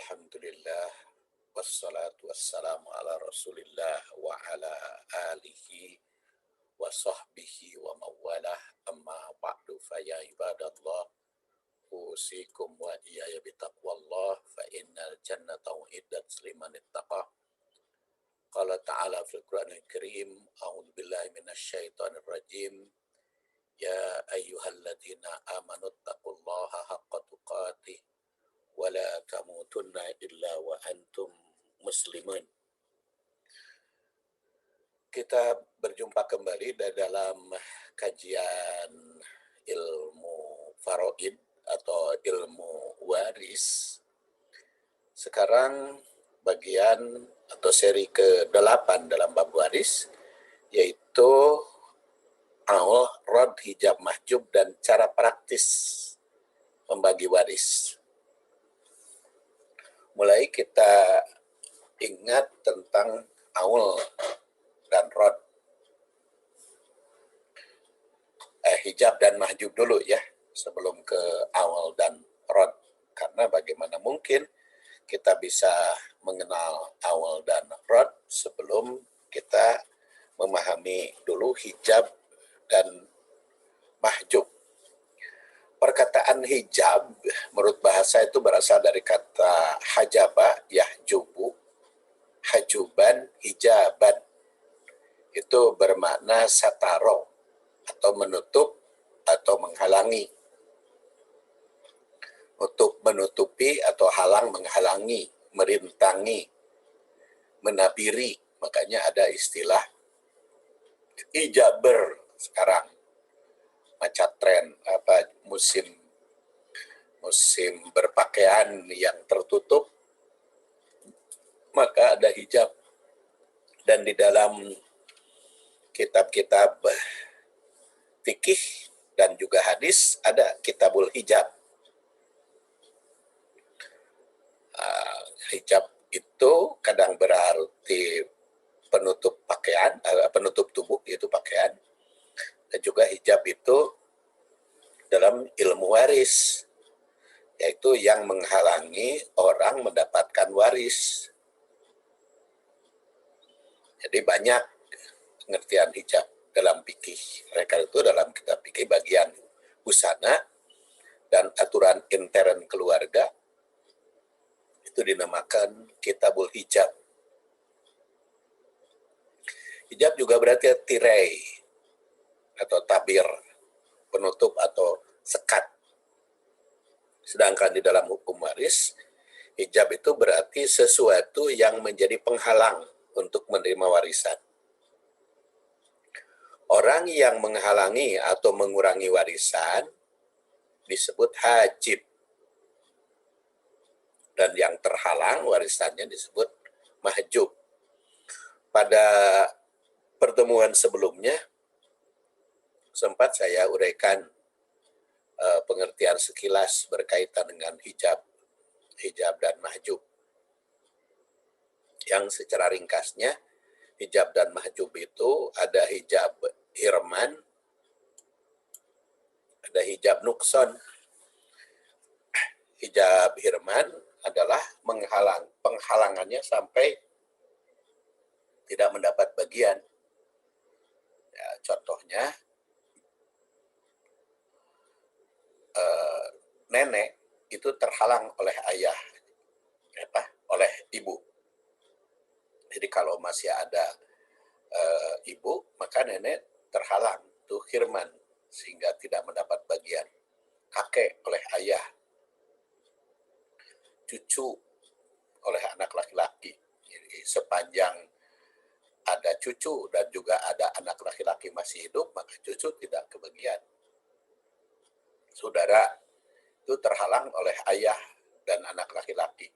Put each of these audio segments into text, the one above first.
Alhamdulillah wassalatu wassalamu ala Rasulillah wa ala alihi wa sahbihi wa mawalah amma ba'du fa ya ibadallah usikum wa iyaya bitaqwallah fa innal jannata uiddat liman ittaqah. Qala ta'ala fil Qur'anil Karim a'udzu billahi minasy syaithanir rajim ya ayyuhalladzina amanu taqullaha haqqa tuqatih wala tamutunna illa wa antum muslimun. Kita berjumpa kembali dalam kajian ilmu faraid atau ilmu waris. Sekarang bagian atau seri ke-8 dalam bab waris, yaitu awal rod hijab mahjub dan cara praktis membagi waris. Mulai kita ingat tentang aul dan rod. Hijab dan mahjub dulu ya, sebelum ke aul dan rod. Karena bagaimana mungkin kita bisa mengenal aul dan rod sebelum kita memahami dulu hijab dan mahjub. Perkataan hijab menurut bahasa itu berasal dari kata hajaba, yahjubu, hajuban, hijaban. Itu bermakna sataro atau menutup atau menghalangi. Untuk menutupi atau halang menghalangi, merintangi, menabiri. Makanya ada istilah hijaber sekarang. Macam tren musim berpakaian yang tertutup, maka ada hijab. Dan di dalam kitab-kitab fikih dan juga hadis ada kitabul hijab. Hijab itu kadang berarti penutup pakaian, penutup tubuh, yaitu pakaian. Dan juga hijab itu dalam ilmu waris, yaitu yang menghalangi orang mendapatkan waris. Jadi banyak pengertian hijab dalam fikih. Mereka itu dalam kitab fikih bagian busana dan aturan intern keluarga itu dinamakan kitabul hijab. Hijab juga berarti tirai atau tabir, penutup atau sekat. Sedangkan di dalam hukum waris, hijab itu berarti sesuatu yang menjadi penghalang untuk menerima warisan. Orang yang menghalangi atau mengurangi warisan disebut hajib. Dan yang terhalang warisannya disebut mahjub. Pada pertemuan sebelumnya, sempat saya uraikan pengertian sekilas berkaitan dengan hijab dan mahjub. Yang secara ringkasnya, hijab dan mahjub itu ada hijab hirman, ada hijab nukson. Hijab hirman adalah penghalangannya sampai tidak mendapat bagian. Ya, contohnya, nenek itu terhalang oleh ayah, oleh ibu. Jadi kalau masih ada ibu, maka nenek terhalang, itu hirman, sehingga tidak mendapat bagian. Kakek oleh ayah, cucu oleh anak laki-laki. Jadi sepanjang ada cucu dan juga ada anak laki-laki masih hidup, maka cucu tidak kebagian. Saudara itu terhalang oleh ayah dan anak laki-laki.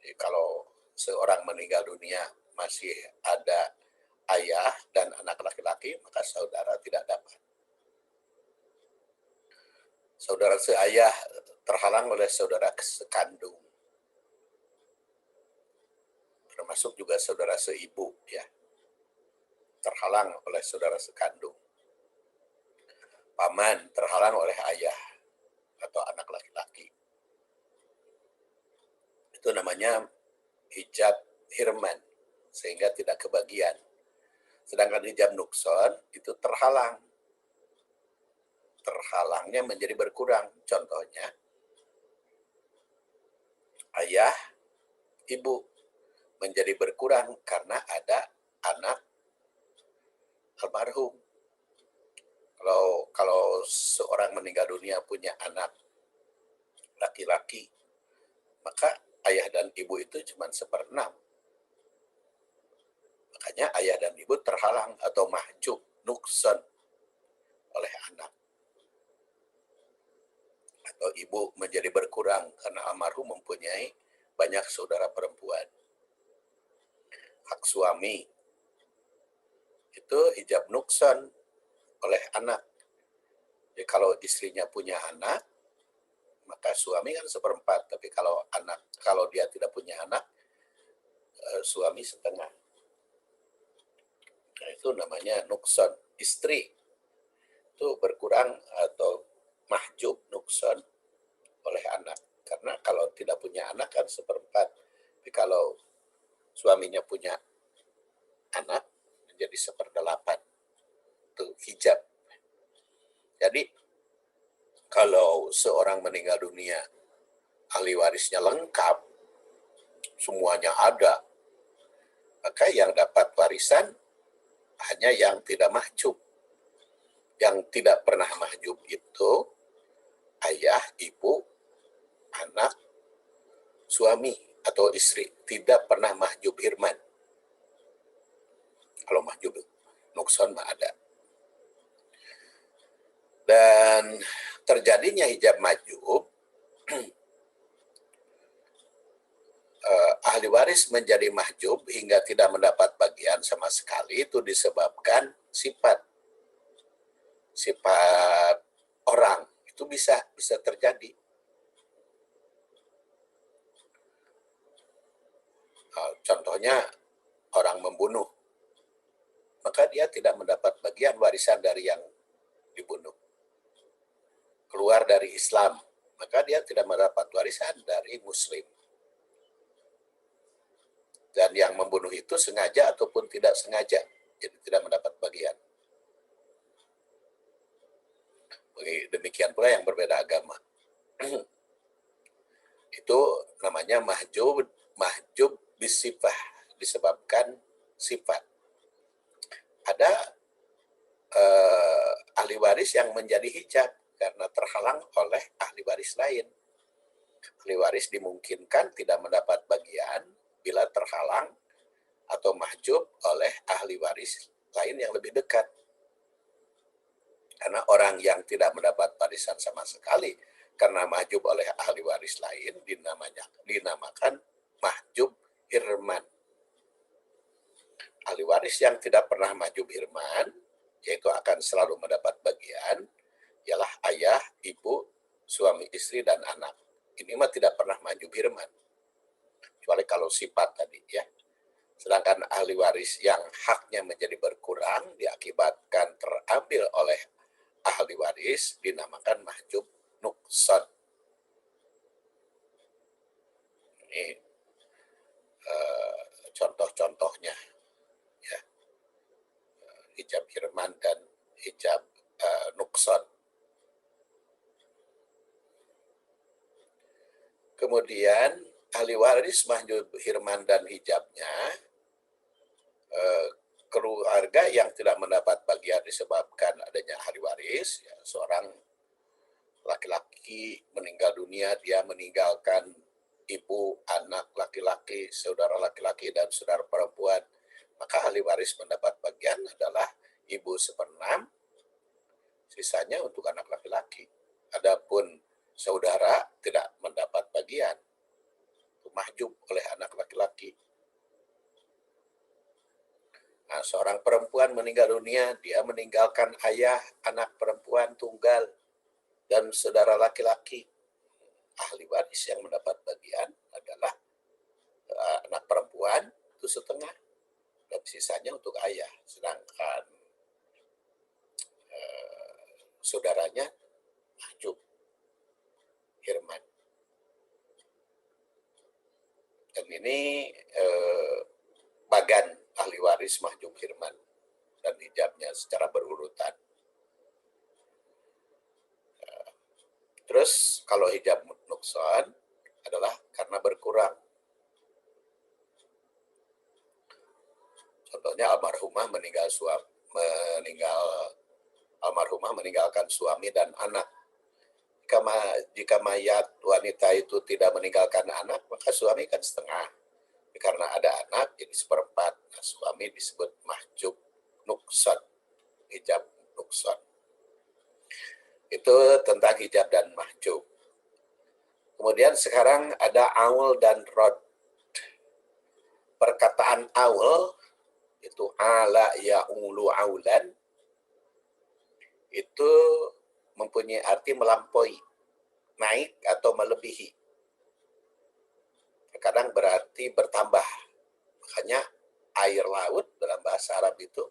Jadi kalau seorang meninggal dunia masih ada ayah dan anak laki-laki, maka saudara tidak dapat. Saudara seayah terhalang oleh saudara sekandung. Termasuk juga saudara seibu, ya. Terhalang oleh saudara sekandung. Paman terhalang oleh ayah atau anak laki-laki. namanya hijab hirman, sehingga tidak kebagian. Sedangkan hijab nukson itu terhalang. Terhalangnya menjadi berkurang. Contohnya, ayah, ibu menjadi berkurang karena ada anak almarhum. Kalau seorang meninggal dunia punya anak laki-laki, maka ayah dan ibu itu cuma 1/6. Makanya ayah dan ibu terhalang atau mahjub, nukson oleh anak. Atau ibu menjadi berkurang karena almarhum mempunyai banyak saudara perempuan. Hak suami itu hijab nukson oleh anak. Jadi kalau istrinya punya anak, maka suami kan 1/4. Tapi kalau dia tidak punya anak, suami setengah. Nah, itu namanya nukson. Istri itu berkurang atau mahjub nukson oleh anak. Karena kalau tidak punya anak kan 1/4. Tapi kalau suaminya punya anak, menjadi 1/8. Itu hijab. Jadi kalau seorang meninggal dunia, ahli warisnya lengkap, semuanya ada, maka yang dapat warisan hanya yang tidak mahjub. Yang tidak pernah mahjub itu ayah, ibu, anak, suami atau istri. Tidak pernah mahjub hirman. Kalau mahjub nukson mah ada. Dan terjadinya hijab mahjub, ahli waris menjadi mahjub hingga tidak mendapat bagian sama sekali, itu disebabkan sifat orang. Itu bisa terjadi. Contohnya orang membunuh, maka dia tidak mendapat bagian warisan dari yang dibunuh. Keluar dari Islam, maka dia tidak mendapat warisan dari Muslim. Dan yang membunuh itu sengaja ataupun tidak sengaja, jadi tidak mendapat bagian. Demikian pula yang berbeda agama. Itu namanya mahjub bisifah, disebabkan sifat. Ada ahli waris yang menjadi hijab karena terhalang oleh ahli waris lain. Ahli waris dimungkinkan tidak mendapat bagian bila terhalang atau mahjub oleh ahli waris lain yang lebih dekat. Karena orang yang tidak mendapat warisan sama sekali karena mahjub oleh ahli waris lain dinamakan mahjub hirman. Ahli waris yang tidak pernah mahjub hirman, yaitu akan selalu mendapat bagian, ialah ayah, ibu, suami istri, dan anak. Ini mah tidak pernah mahjub hirman. Kecuali kalau sifat tadi ya. Sedangkan ahli waris yang haknya menjadi berkurang diakibatkan terambil oleh ahli waris dinamakan mahjub nukson. Ini contoh-contohnya ya. Hijab hirman dan hijab nukson. Kemudian ahli waris mahjub hirman dan hijabnya, keluarga yang tidak mendapat bagian disebabkan adanya ahli waris, ya, seorang laki-laki meninggal dunia, dia meninggalkan ibu, anak laki-laki, saudara laki-laki, dan saudara perempuan, maka ahli waris mendapat bagian adalah ibu 1/6, sisanya untuk anak laki-laki. Adapun saudara tidak mendapat bagian, mahjub oleh anak laki-laki. Nah, seorang perempuan meninggal dunia, dia meninggalkan ayah, anak perempuan tunggal, dan saudara laki-laki. Ahli waris yang mendapat bagian adalah anak perempuan itu 1/2, dan sisanya untuk ayah. Sedangkan saudaranya mahjub hirman. ini bagan ahli waris mahjub hirman dan hijabnya secara berurutan. Terus kalau hijab nukson adalah karena berkurang. Contohnya almarhumah almarhumah meninggalkan suami dan anak. Jika mayat wanita itu tidak meninggalkan anak, maka suami kan setengah. Karena ada anak, jadi seperempat. Nah, suami disebut mahjub nukson, hijab nukson. Itu tentang hijab dan mahjub. Kemudian sekarang ada aul dan rod. Perkataan aul, itu ala ya'ulu aulan, itu mempunyai arti melampaui, naik atau melebihi. Terkadang berarti bertambah. Makanya air laut dalam bahasa Arab itu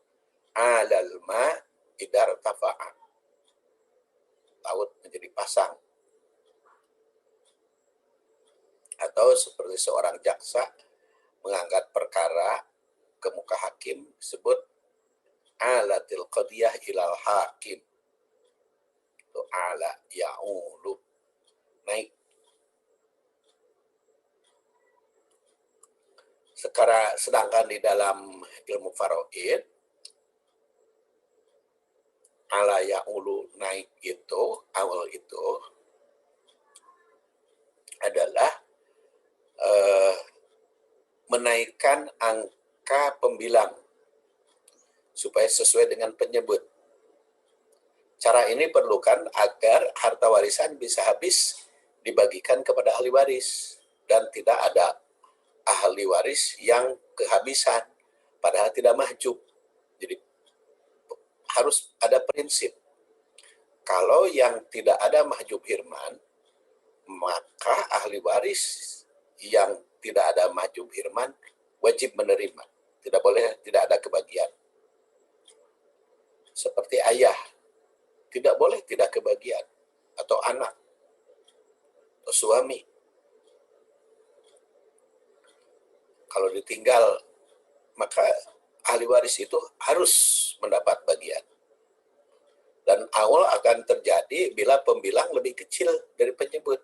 alal ma idar tafa'a. Laut menjadi pasang. Atau seperti seorang jaksa mengangkat perkara ke muka hakim disebut alatil qadiyah ilal hakim. Itu ala ya'ulu, naik. Sedangkan di dalam ilmu faraid, ala ya'ulu, naik itu, awal itu adalah menaikkan angka pembilang supaya sesuai dengan penyebut. Cara ini perlukan agar harta warisan bisa habis dibagikan kepada ahli waris dan tidak ada ahli waris yang kehabisan padahal tidak mahjub. Jadi harus ada prinsip. Kalau yang tidak ada mahjub hirman, maka ahli waris yang tidak ada mahjub hirman wajib menerima. Tidak boleh tidak ada kebagian. Seperti ayah, tidak boleh tidak kebagian, atau anak, atau suami. Kalau ditinggal, maka ahli waris itu harus mendapat bagian. Dan awal akan terjadi bila pembilang lebih kecil dari penyebut.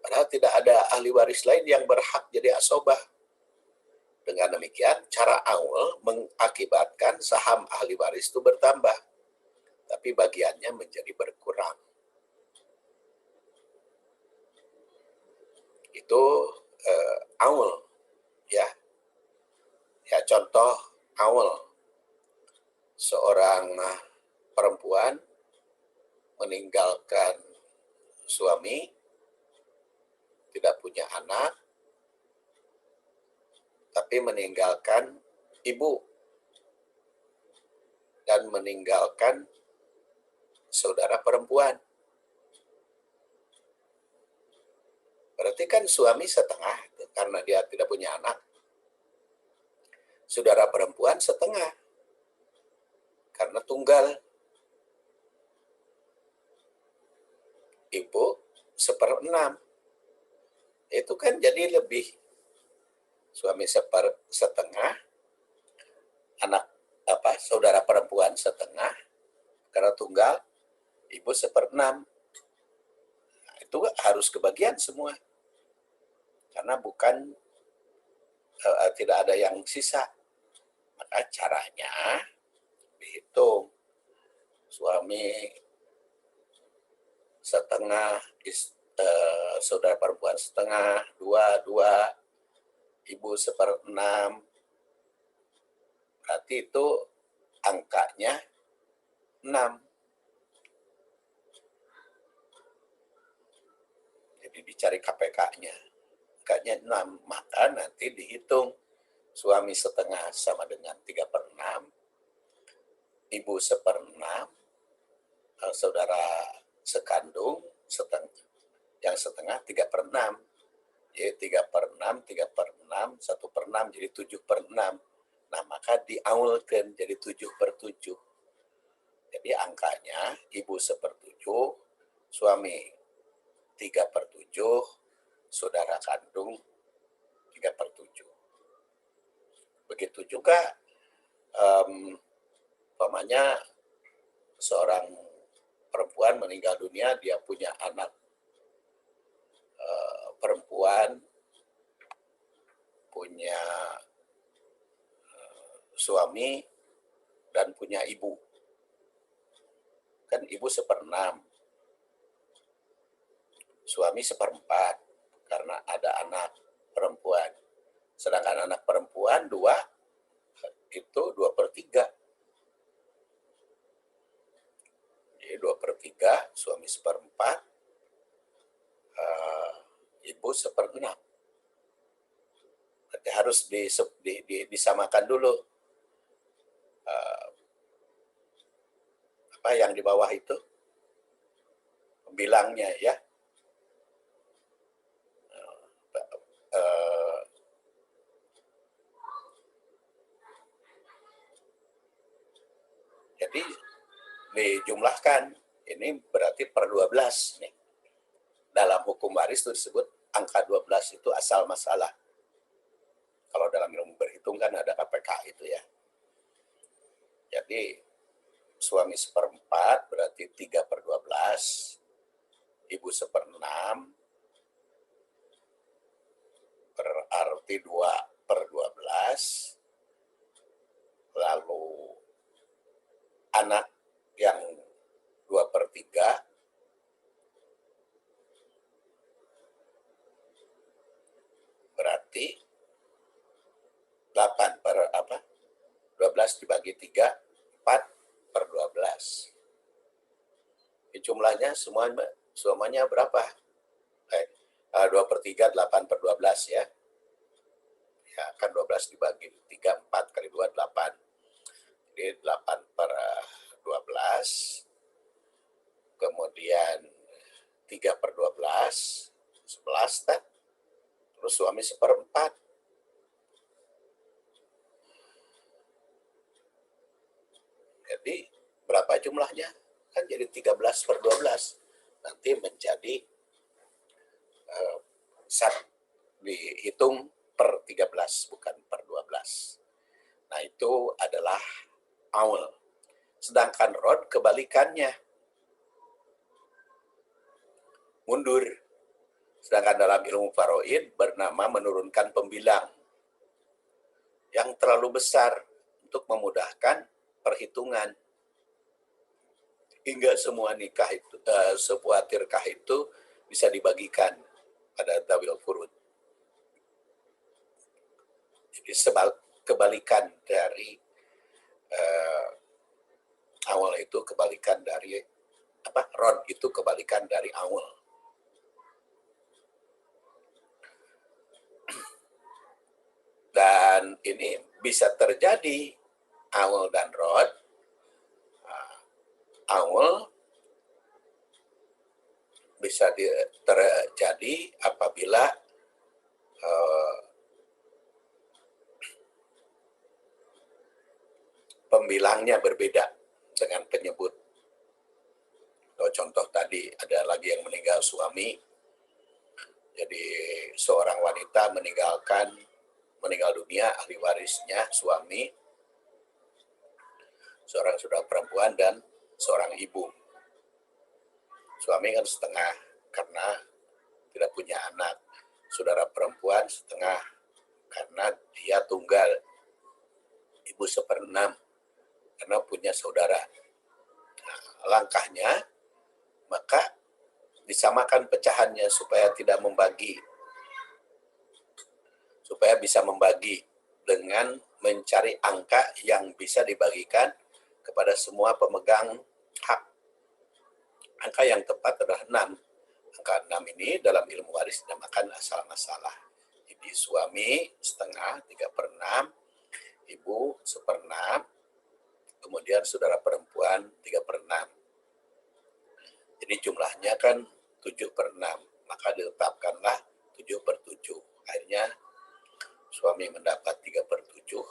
Padahal tidak ada ahli waris lain yang berhak jadi asobah. Dengan demikian, cara awal mengakibatkan saham ahli waris itu bertambah, tapi bagiannya menjadi berkurang. Itu awal, ya. Ya, contoh awal, seorang perempuan meninggalkan suami, tidak punya anak, tapi meninggalkan ibu dan meninggalkan saudara perempuan. Berarti kan suami setengah karena dia tidak punya anak. Saudara perempuan setengah karena tunggal. Ibu 1/6. Itu kan jadi lebih. Suami setengah, anak saudara perempuan setengah karena tunggal, ibu 1/6. Nah, itu harus kebagian semua. Karena bukan tidak ada yang sisa. Maka caranya dihitung. Suami setengah, saudara perempuan setengah, 2, ibu 1/6. Berarti itu angkanya 6. Jadi dicari KPK-nya. Angkanya 6. Maka nanti dihitung. Suami setengah sama dengan 3/6. Ibu 1/6. Saudara sekandung yang setengah 3/6. Jadi 3/6, 3/6, 1/6 jadi 7/6. Nah, maka diaulkan jadi 7/7. Jadi angkanya ibu 1/7, suami 3/7, saudara kandung juga umpamanya seorang perempuan meninggal dunia, dia punya anak perempuan, punya suami, dan punya ibu. Kan ibu 1/6, suami 1/4, karena ada anak perempuan. Sedangkan anak perempuan 2, itu 2/3. Jadi 2/3, suami 1/4, ibu 1/6. Berarti harus disamakan dulu. Apa yang di bawah itu? Bilangnya ya. Jadi dijumlahkan, ini berarti per 12 nih. Dalam hukum waris itu disebut angka 12 itu asal masalah. Kalau dalam ilmu berhitung kan ada KPK itu ya. Jadi suami 1/4 berarti 3/12, ibu 1/6 berarti 2/12, lalu anak yang 2/3 berarti 12 dibagi 3, 4/12. Jumlahnya semuanya berapa? 2/3, 8/12 ya. Ya, kan 12 dibagi 3, 4 kali 2, 8. Jadi 8/12. Kemudian 3/12, 11 kan? Terus suami 1/4. Jadi berapa jumlahnya? Kan jadi 13/12. Nanti menjadi dihitung per 13, bukan per 12. Nah, itu adalah aul. Sedangkan rod kebalikannya. Mundur. Sedangkan dalam ilmu faraid bernama menurunkan pembilang yang terlalu besar untuk memudahkan perhitungan. Hingga semua nikah itu, sebuah tirkah itu bisa dibagikan pada tawil furud. Jadi kebalikan dari awal itu kebalikan dari rod itu kebalikan dari awal. Dan ini bisa terjadi awal dan rod. Awal bisa terjadi apabila pembilangnya berbeda dengan penyebut. Contoh tadi ada lagi yang meninggal suami, jadi seorang wanita meninggal dunia, ahli warisnya suami, seorang saudara perempuan, dan seorang ibu. Suami kan setengah karena tidak punya anak, saudara perempuan setengah karena dia tunggal, ibu 1/6 karena punya saudara. Nah, langkahnya maka disamakan pecahannya supaya tidak membagi, supaya bisa membagi dengan mencari angka yang bisa dibagikan kepada semua pemegang hak. Angka yang tepat adalah 6. Angka 6 ini dalam ilmu waris dinamakan asal masalah. Jadi suami setengah, 3/6, ibu 1/6, kemudian saudara perempuan 3/6. Jadi jumlahnya kan 7/6, maka ditetapkanlah 7/7. Akhirnya suami mendapat 3/7,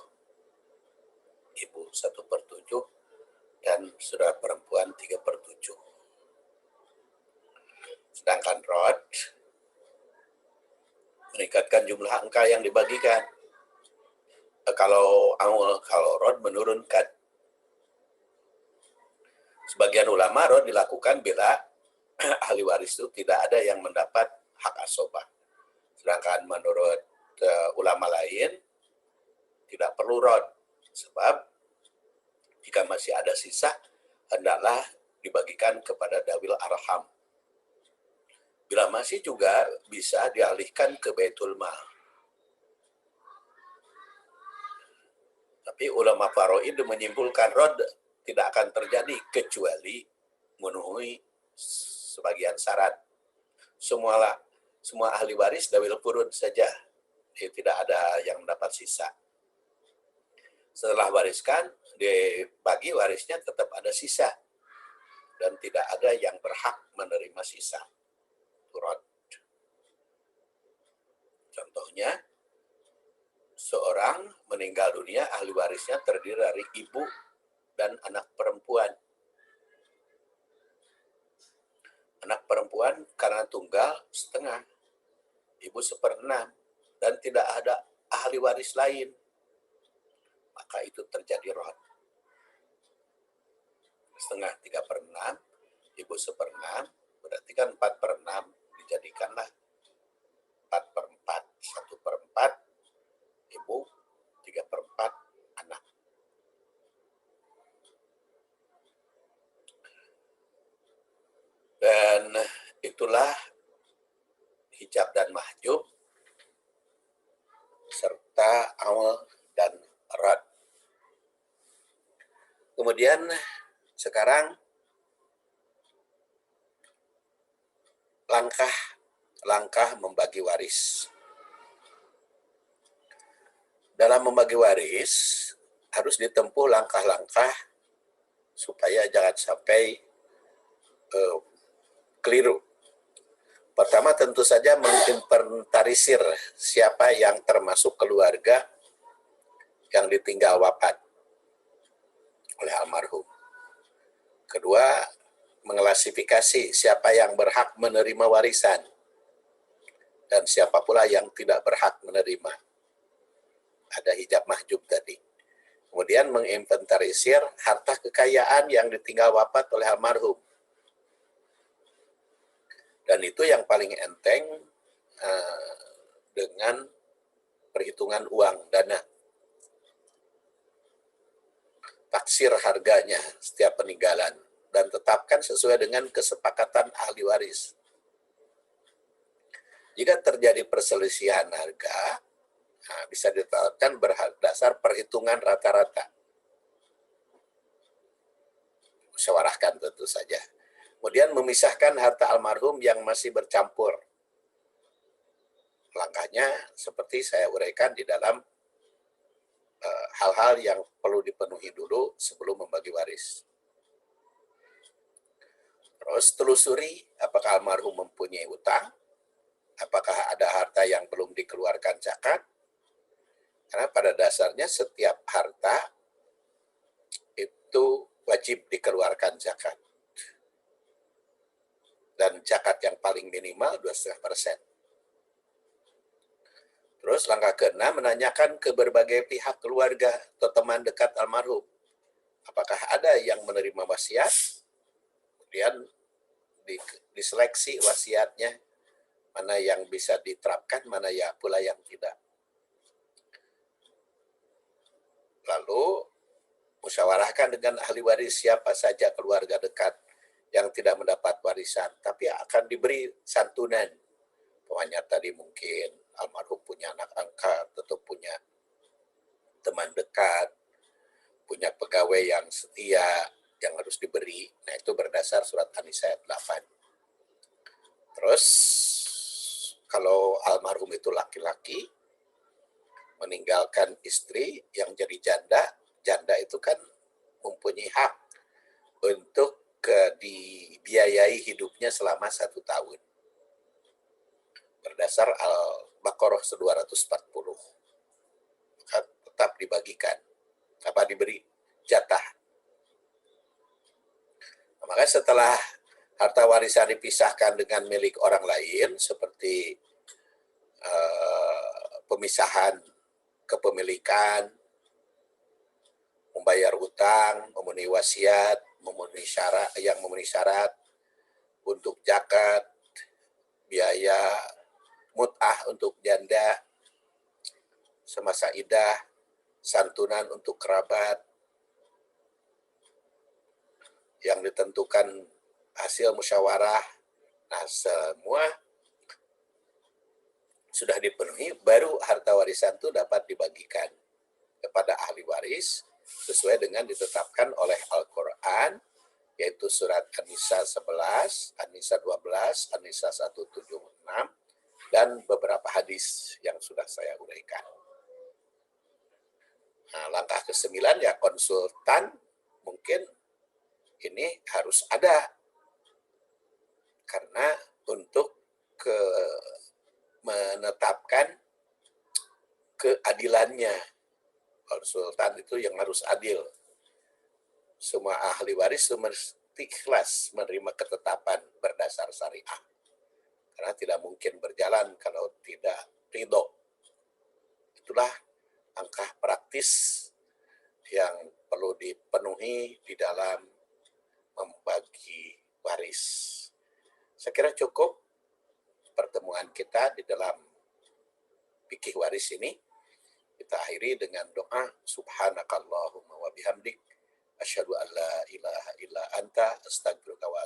ibu 1/7, dan saudara perempuan 3/7. Sedangkan rod meningkatkan jumlah angka yang dibagikan. Kalau rod menurunkan. Sebagian ulama rod dilakukan bila ahli waris itu tidak ada yang mendapat hak asobah. Sedangkan menurut ulama lain tidak perlu rod, sebab jika masih ada sisa hendaklah dibagikan kepada dawil arham. Bila masih juga bisa dialihkan ke Baitul Mal. Tapi ulama faraid menyimpulkan rod tidak akan terjadi kecuali memenuhi sebagian syarat. Semua ahli waris dawil furud saja. Tidak ada yang mendapat sisa. Setelah wariskan, dibagi warisnya tetap ada sisa. Dan tidak ada yang berhak menerima sisa. Rod. Contohnya, seorang meninggal dunia, ahli warisnya terdiri dari ibu dan anak perempuan. Anak perempuan karena tunggal setengah, ibu 1/6, dan tidak ada ahli waris lain, maka itu terjadi rod. Setengah 3/6, ibu 1/6, berarti kan 4/6, dijadikanlah 4/4, 1/4, ibu, 3/4, anak. Dan itulah hijab dan mahjub, serta awal dan rad. Kemudian sekarang langkah membagi waris. Dalam membagi waris harus ditempuh langkah-langkah supaya jangan sampai keliru. Pertama tentu saja menginventarisir siapa yang termasuk keluarga yang ditinggal wafat oleh almarhum. Kedua, mengklasifikasi siapa yang berhak menerima warisan dan siapa pula yang tidak berhak menerima. Ada hijab mahjub tadi. Kemudian menginventarisir harta kekayaan yang ditinggal wafat oleh almarhum. Dan itu yang paling enteng dengan perhitungan uang, dana. Taksir harganya setiap peninggalan dan tetapkan sesuai dengan kesepakatan ahli waris. Jika terjadi perselisihan harga, bisa ditetapkan berdasar perhitungan rata-rata. Musyawarahkan tentu saja. Kemudian memisahkan harta almarhum yang masih bercampur. Langkahnya seperti saya uraikan di dalam hal-hal yang perlu dipenuhi dulu sebelum membagi waris. Terus telusuri apakah almarhum mempunyai utang, apakah ada harta yang belum dikeluarkan zakat. Karena pada dasarnya setiap harta itu wajib dikeluarkan zakat. Dan zakat yang paling minimal 2,5%. Terus langkah ke-6, menanyakan ke berbagai pihak keluarga atau teman dekat almarhum. Apakah ada yang menerima wasiat? Kemudian diseleksi wasiatnya, mana yang bisa diterapkan, mana ya pula yang tidak. Lalu musyawarahkan dengan ahli waris siapa saja keluarga dekat yang tidak mendapat warisan, tapi akan diberi santunan. Pokoknya tadi mungkin almarhum punya anak angkat, atau punya teman dekat, punya pegawai yang setia, yang harus diberi. Nah, itu berdasar surat An-Nisa ayat 8. Terus, kalau almarhum itu laki-laki, meninggalkan istri yang jadi janda, janda itu kan mempunyai hak untuk dibiayai hidupnya selama 1 tahun. Berdasar Al-Baqarah 240. Maka tetap dibagikan. Diberi jatah. Nah, maka setelah harta warisan dipisahkan dengan milik orang lain, seperti pemisahan kepemilikan, membayar utang, memenuhi wasiat, memenuhi syarat untuk zakat, biaya mut'ah untuk janda semasa iddah, santunan untuk kerabat yang ditentukan hasil musyawarah. Nah, semua sudah dipenuhi, baru harta warisan itu dapat dibagikan kepada ahli waris sesuai dengan ditetapkan oleh Al-Quran, yaitu surat An-Nisa 11, An-Nisa 12, An-Nisa 176, dan beberapa hadis yang sudah saya uraikan. Nah, langkah ke-9 ya konsultan, mungkin ini harus ada, karena untuk menetapkan keadilannya. Konsultan itu yang harus adil. Semua ahli waris itu mesti ikhlas menerima ketetapan berdasar syariah. Karena tidak mungkin berjalan kalau tidak ridho. Itulah langkah praktis yang perlu dipenuhi di dalam membagi waris. Saya kira cukup pertemuan kita di dalam fikih waris ini. Kita akhiri dengan doa subhanakallahumma wa bihamdik asyhadu an la ilaha illa anta astaghfiruka wa